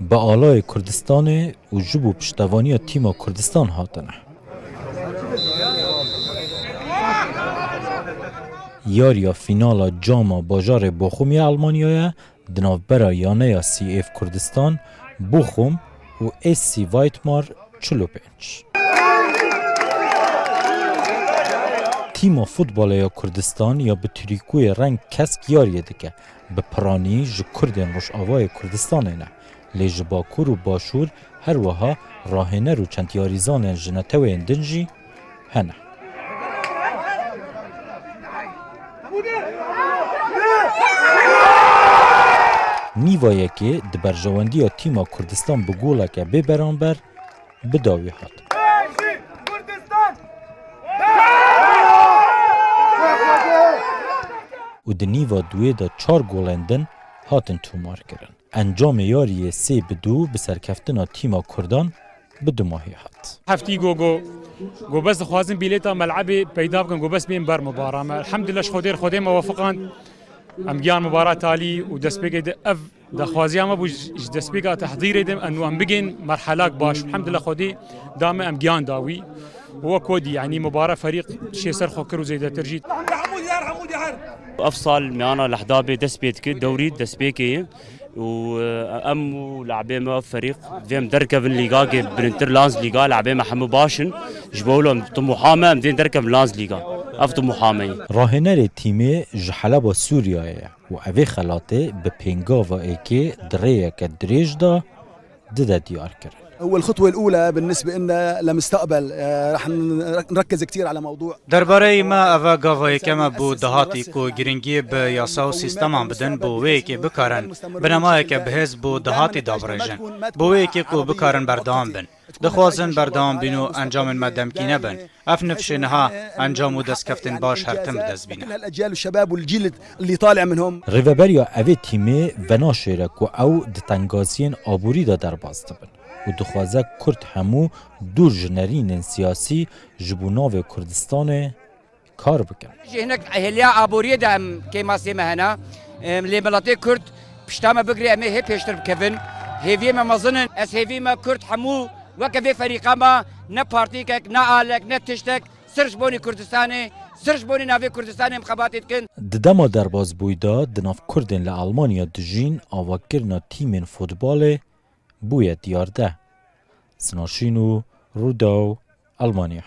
به آلای کردستان و جبو پشتوانی تیم کردستان هاتنه. یاریا فینال جام باجار بوخومی آلمانیای دنافبرا یانه سی اف کردستان بوخوم و ایسی وایتمار 45. تیم فوتبال یا کردستان یا به تریکوی رنگ کسک یاریه دکه به پرانی جو کردین روش آوای کردستان نه لیج باکور و باشور هر وها راهنه رو چند یاریزان جنتوی اندنجی هنه. نیوایه که دبرجواندی یا تیم کردستان بگوله که ببرانبر بداوی هات. و دنیوا دوی دا 4 گولندن هاتن تومار کرن. انجام یاری 3-2 به سرکفتن تیم کردان به 2 ماهی هات. هفتی گو بس خوازن بیلیتا ملعبی پیدا بکن گو بس بین بر مباراه. الحمدلله خودی موافقان ام گیان مباراه تالی و دست بگید اف دخوازی ما بوج دست بگا تحضیر دم انو ام بگین مرحله باش الحمدلله خودی دام ام گیان داوی هو كودي يعني مباراة فريق شيء سرخو كرو زي ده ترجيت أفصل معنا الأحداث دس بيتك دوري دس بيكي وأم لعبة ما فريق فيهم دركب الليغا بنتر لانز ليغا لعبة محمد باشن جبولهم طموحامة مدين دركب لانز ليغا أفتو محامي راهنر تیمی جحلب سوریای و اوی خلاته به پینگاوا ایکی دریه که دریج دا دده دیار کرد. أول خطوة الأولى بالنسبة لنا لمستقبل رح نركز كثير على موضوع درباره ما أفا قاوة كما بو دهاتي كو گرنگي ب ياساو سيستمان بدن بو ويكي بكارن بنمايا که بهز بو دهاتي دابرجن بو ويكي كو بكارن بردام بن دخوازن بردام بينو انجام مدمكينه بن اف نفشنها انجام دست كفتن باش هرتم دست بينه الأجيال والشباب والجيل اللي طالع منهم ریوبریا اوی تیمی ونا شیرک و او دتنگازین آبوری دا در بازده بن و دخوازه کرد همو دور جنرین سیاسی جبوناو کردستان کار بکن. هناك اهلیا آبوری دام که ماسیمه هنا لیبلاتی کرد پشتامه بگری امی هی پیشتر بکن هیوی ما مزنن از هیوی ما کرد همو وكفي فريقا ما نا بارتيك نا آلك نا تشتك سرش بوني كردستاني سرش بوني نافي كردستاني مخاباتي تكن ددما درباز بويدا دناف كردن لألمانيا دجين آواكرنا تيمين فوتبال بويا ديار ده سناشينو روداو ألمانيا